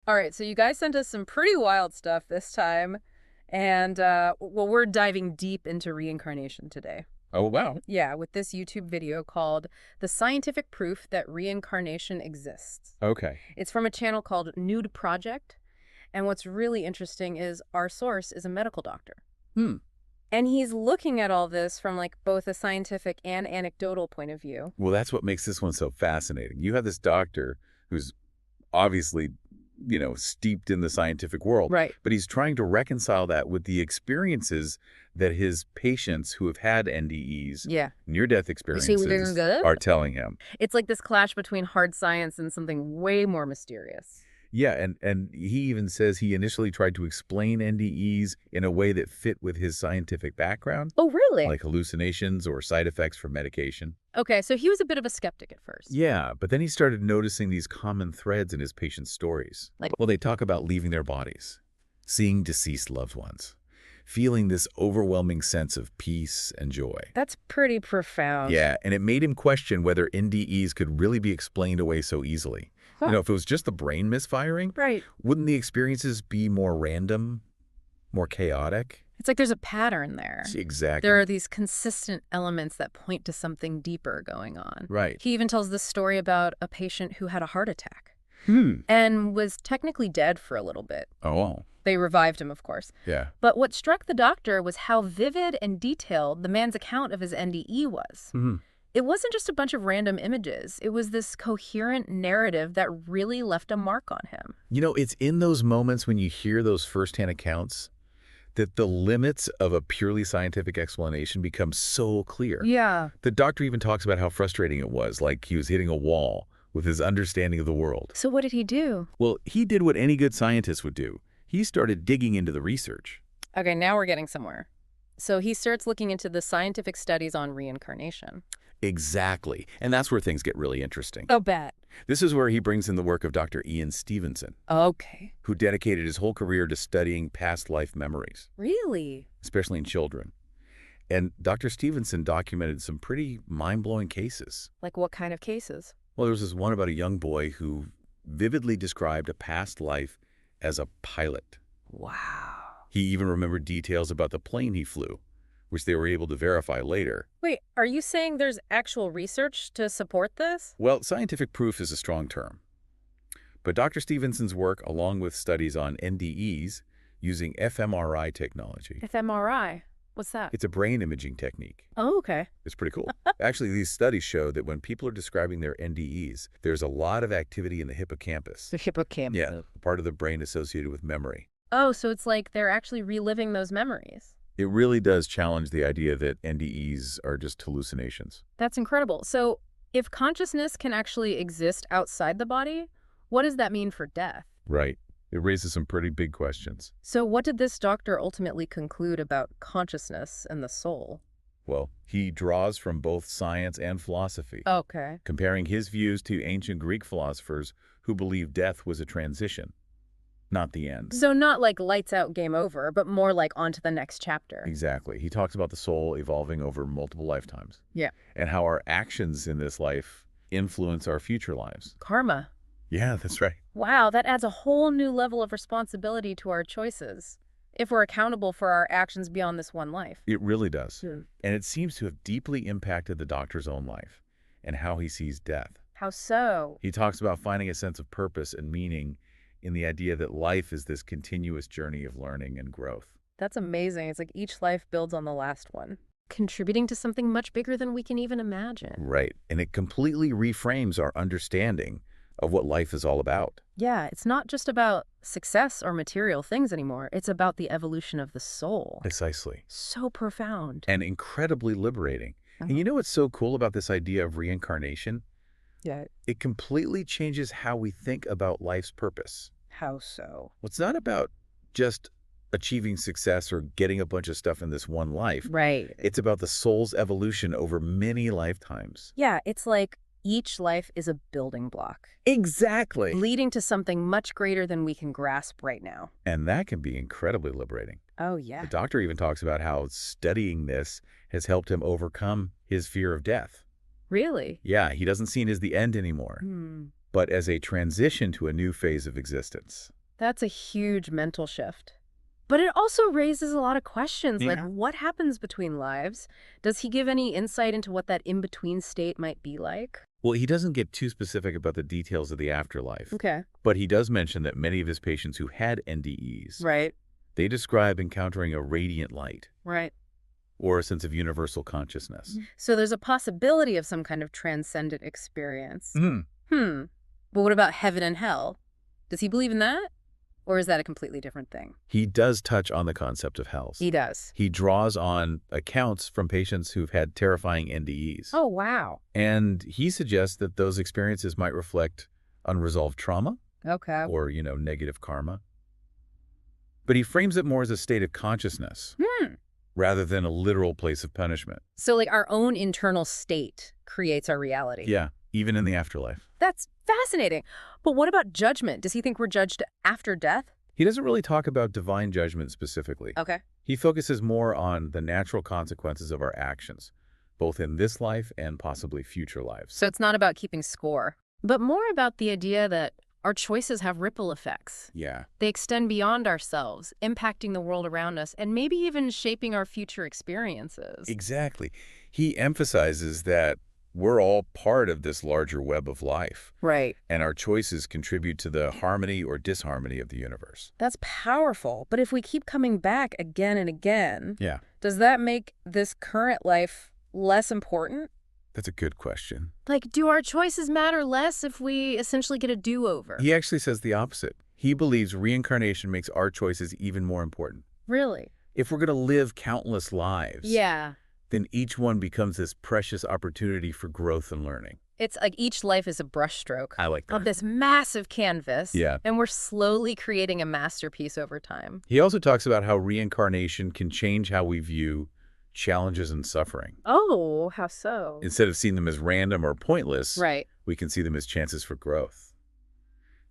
All right, so you guys sent us some pretty wild stuff this time. And, well, we're diving deep into reincarnation today. Oh, wow. Yeah, with this YouTube video called The Scientific Proof That Reincarnation Exists. Okay. It's from a channel called Nude Project. And what's really interesting is our source is a medical doctor. Hmm. And he's looking at all this from like both a scientific and anecdotal point of view. Well, that's what makes this one so fascinating. You have this doctor who's obviously, steeped in the scientific world. Right. But he's trying to reconcile that with the experiences that his patients who have had NDEs, Yeah. near-death experiences, are telling him. It's like this clash between hard science and something way more mysterious. Yeah, and he even says he initially tried to explain NDEs in a way that fit with his scientific background. Oh, really? Like hallucinations or side effects from medication. Okay, so he was a bit of a skeptic at first. Yeah, but then he started noticing these common threads in his patients' stories. Well, they talk about leaving their bodies, seeing deceased loved ones, feeling this overwhelming sense of peace and joy. That's pretty profound. Yeah, and it made him question whether NDEs could really be explained away so easily. Huh. If it was just the brain misfiring, Right. wouldn't the experiences be more random, more chaotic? It's like there's a pattern there. Exactly. There are these consistent elements that point to something deeper going on. Right. He even tells this story about a patient who had a heart attack Hmm. and was technically dead for a little bit. Oh, well. They revived him, of course. Yeah. But what struck the doctor was how vivid and detailed the man's account of his NDE was. Mm-hmm. It wasn't just a bunch of random images. It was this coherent narrative that really left a mark on him. It's in those moments when you hear those firsthand accounts that the limits of a purely scientific explanation become so clear. Yeah. The doctor even talks about how frustrating it was, like he was hitting a wall with his understanding of the world. So what did he do? Well, he did what any good scientist would do. He started digging into the research. Okay, now we're getting somewhere. So he starts looking into the scientific studies on reincarnation. Exactly. And that's where things get really interesting. Oh, bet. This is where he brings in the work of Dr. Ian Stevenson, Okay. who dedicated his whole career to studying past life memories, Really? especially in children. And Dr. Stevenson documented some pretty mind-blowing cases. Like what kind of cases? Well, there was this one about a young boy who vividly described a past life as a pilot. Wow. He even remembered details about the plane he flew, which they were able to verify later. Wait, are you saying there's actual research to support this? Well, scientific proof is a strong term. But Dr. Stevenson's work, along with studies on NDEs using fMRI technology, fMRI? What's that? it's a brain imaging technique. Oh, okay. It's pretty cool. Actually, these studies show that when people are describing their NDEs, there's a lot of activity in the hippocampus. The hippocampus. Yeah, part of the brain associated with memory. Oh, so it's like they're actually reliving those memories. It really does challenge the idea that NDEs are just hallucinations. That's incredible. So if consciousness can actually exist outside the body, what does that mean for death? Right. It raises some pretty big questions. So what did this doctor ultimately conclude about consciousness and the soul? Well, he draws from both science and philosophy, Okay. comparing his views to ancient Greek philosophers who believed death was a transition, not the end. So not like lights out, game over, but more like on to the next chapter. Exactly. He talks about the soul evolving over multiple lifetimes. Yeah. And how our actions in this life influence our future lives. Karma. Yeah, that's right. Wow, that adds a whole new level of responsibility to our choices, if we're accountable for our actions beyond this one life. It really does. And it seems to have deeply impacted the doctor's own life and how he sees death. How so? He talks about finding a sense of purpose and meaning in the idea that life is this continuous journey of learning and growth. That's amazing. It's like each life builds on the last one, contributing to something much bigger than we can even imagine. Right. And it completely reframes our understanding of what life is all about. Yeah, it's not just about success or material things anymore. It's about the evolution of the soul. Precisely. So profound. And incredibly liberating. And you know what's so cool about this idea of reincarnation? Yeah. It completely changes how we think about life's purpose. How so? Well, it's not about just achieving success or getting a bunch of stuff in this one life. Right. It's about the soul's evolution over many lifetimes. Yeah, it's like each life is a building block, Exactly. leading to something much greater than we can grasp right now. And that can be incredibly liberating. Oh, yeah. The doctor even talks about how studying this has helped him overcome his fear of death. Really? Yeah, he doesn't see it as the end anymore, but as a transition to a new phase of existence. That's a huge mental shift. But it also raises a lot of questions, like Yeah. what happens between lives? Does he give any insight into what that in-between state might be like? Well, he doesn't get too specific about the details of the afterlife, Okay. but he does mention that many of his patients who had NDEs, Right. they describe encountering a radiant light Right. or a sense of universal consciousness. So there's a possibility of some kind of transcendent experience. Mhm. Hmm. But what about heaven and hell? Does he believe in that? Or is that a completely different thing? He does touch on the concept of hells. He does. He draws on accounts from patients who've had terrifying NDEs. Oh, wow. And he suggests that those experiences might reflect unresolved trauma Okay. or, negative karma. But he frames it more as a state of consciousness rather than a literal place of punishment. So like our own internal state creates our reality. Yeah, even in the afterlife. That's fascinating. But what about judgment? Does he think we're judged after death? He doesn't really talk about divine judgment specifically. Okay. He focuses more on the natural consequences of our actions, both in this life and possibly future lives. So it's not about keeping score, but more about the idea that our choices have ripple effects. Yeah. They extend beyond ourselves, impacting the world around us, and maybe even shaping our future experiences. Exactly. He emphasizes that we're all part of this larger web of life, Right. and our choices contribute to the harmony or disharmony of the universe. That's powerful. But if we keep coming back again and again, Yeah, does that make this current life less important? that's a good question. Like, do our choices matter less if we essentially get a do-over? He actually says the opposite. He believes reincarnation makes our choices even more important. Really? If we're going to live countless lives, Yeah. then each one becomes this precious opportunity for growth and learning. It's like each life is a brushstroke I like of that. this massive canvas. Yeah. And we're slowly creating a masterpiece over time. He also talks about how reincarnation can change how we view challenges and suffering. Oh, how so? Instead of seeing them as random or pointless, Right. we can see them as chances for growth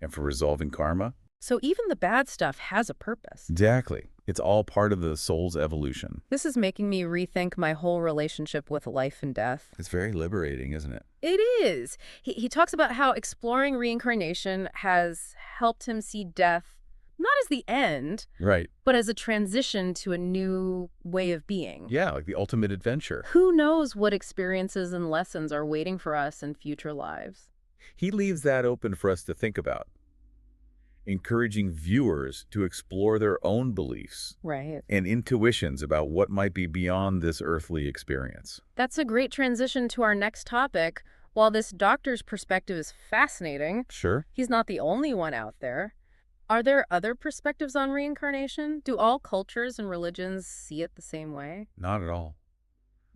and for resolving karma. So even the bad stuff has a purpose. Exactly. It's all part of the soul's evolution. This is making me rethink my whole relationship with life and death. It's very liberating, isn't it? It is. He talks about how exploring reincarnation has helped him see death not as the end, Right. but as a transition to a new way of being. Yeah, like the ultimate adventure. Who knows what experiences and lessons are waiting for us in future lives? He leaves that open for us to think about, encouraging viewers to explore their own beliefs Right. and intuitions about what might be beyond this earthly experience. That's a great transition to our next topic. While this doctor's perspective is fascinating, Sure. he's not the only one out there. Are there other perspectives on reincarnation? Do all cultures and religions see it the same way? Not at all.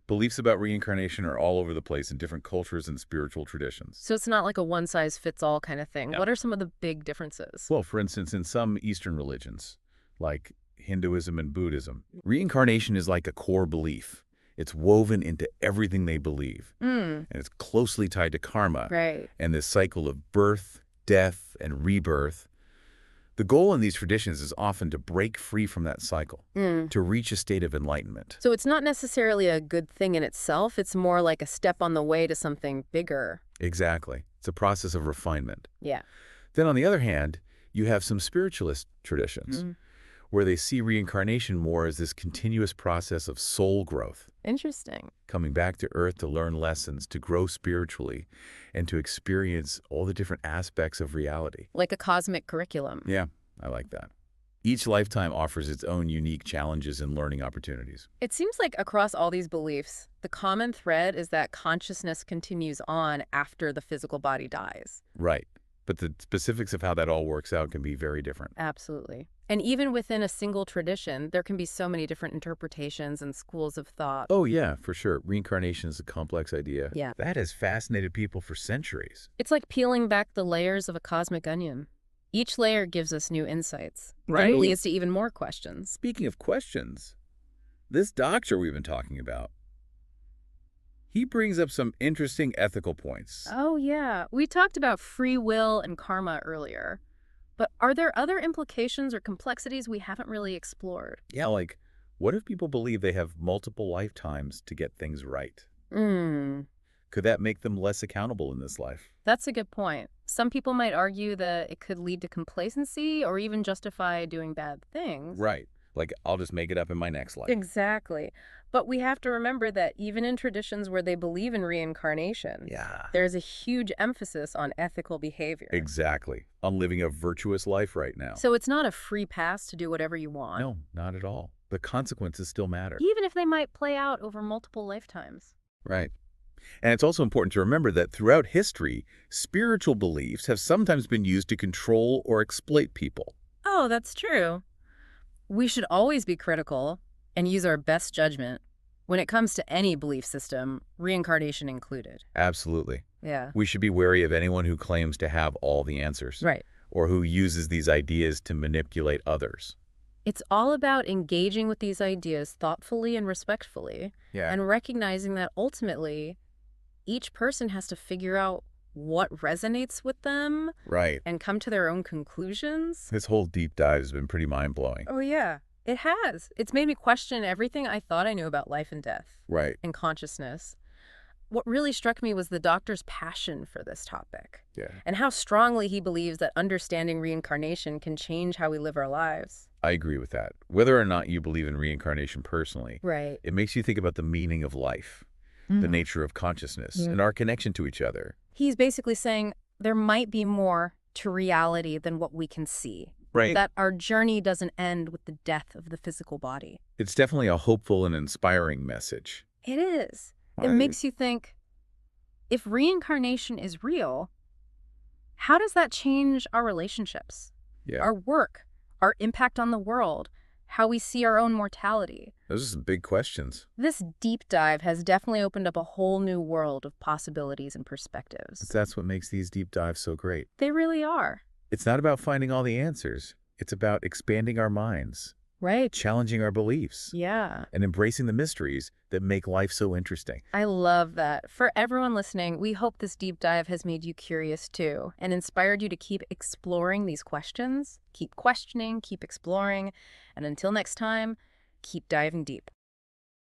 Beliefs about reincarnation are all over the place in different cultures and spiritual traditions. So it's not like a one-size-fits-all kind of thing. No. What are some of the big differences? Well, for instance, in some Eastern religions, like Hinduism and Buddhism, reincarnation is like a core belief. It's woven into everything they believe, and it's closely tied to karma Right. and this cycle of birth, death, and rebirth. The goal in these traditions is often to break free from that cycle, to reach a state of enlightenment. So it's not necessarily a good thing in itself. It's more like a step on the way to something bigger. Exactly. It's a process of refinement. Yeah. Then on the other hand, you have some spiritualist traditions where they see reincarnation more as this continuous process of soul growth, Interesting. coming back to earth to learn lessons, to grow spiritually, and to experience all the different aspects of reality. Like a cosmic curriculum. Yeah, I like that. Each lifetime offers its own unique challenges and learning opportunities. It seems like across all these beliefs, the common thread is that consciousness continues on after the physical body dies. Right. But the specifics of how that all works out can be very different. Absolutely. And even within a single tradition, there can be so many different interpretations and schools of thought. Oh, yeah, for sure. Reincarnation is a complex idea. Yeah. That has fascinated people for centuries. It's like peeling back the layers of a cosmic onion. Each layer gives us new insights. Right. And leads to even more questions. Speaking of questions, this doctor we've been talking about, he brings up some interesting ethical points. Oh, yeah. We talked about free will and karma earlier. But are there other implications or complexities we haven't really explored? Yeah, like, what if people believe they have multiple lifetimes to get things right? Could that make them less accountable in this life? That's a good point. Some people might argue that it could lead to complacency or even justify doing bad things. Right. Like, I'll just make it up in my next life. Exactly. But we have to remember that even in traditions where they believe in reincarnation, Yeah. there's a huge emphasis on ethical behavior. Exactly. I'm living a virtuous life right now. So it's not a free pass to do whatever you want, No, not at all. The consequences still matter. even if they might play out over multiple lifetimes. Right. And it's also important to remember that throughout history, spiritual beliefs have sometimes been used to control or exploit people. Oh, that's true. We should always be critical and use our best judgment when it comes to any belief system, reincarnation included. Absolutely. Yeah. We should be wary of anyone who claims to have all the answers, Right. or who uses these ideas to manipulate others. It's all about engaging with these ideas thoughtfully and respectfully, Yeah. and recognizing that ultimately each person has to figure out what resonates with them Right. and come to their own conclusions. This whole deep dive has been pretty mind-blowing. Oh, yeah, it has. It's made me question everything I thought I knew about life and death Right. and consciousness. What really struck me was the doctor's passion for this topic Yeah. and how strongly he believes that understanding reincarnation can change how we live our lives. I agree with that. Whether or not you believe in reincarnation personally, Right. it makes you think about the meaning of life, the nature of consciousness, and our connection to each other. He's basically saying there might be more to reality than what we can see. Right. That our journey doesn't end with the death of the physical body. It's definitely a hopeful and inspiring message. It is. It makes you think, if reincarnation is real, how does that change our relationships, Yeah. our work, our impact on the world, how we see our own mortality? Those are some big questions. This deep dive has definitely opened up a whole new world of possibilities and perspectives. That's what makes these deep dives so great. They really are. It's not about finding all the answers. It's about expanding our minds, Right. challenging our beliefs, Yeah. and embracing the mysteries that make life so interesting. I love that. For everyone listening, we hope this deep dive has made you curious too and inspired you to keep exploring these questions, keep questioning, keep exploring, and until next time, keep diving deep.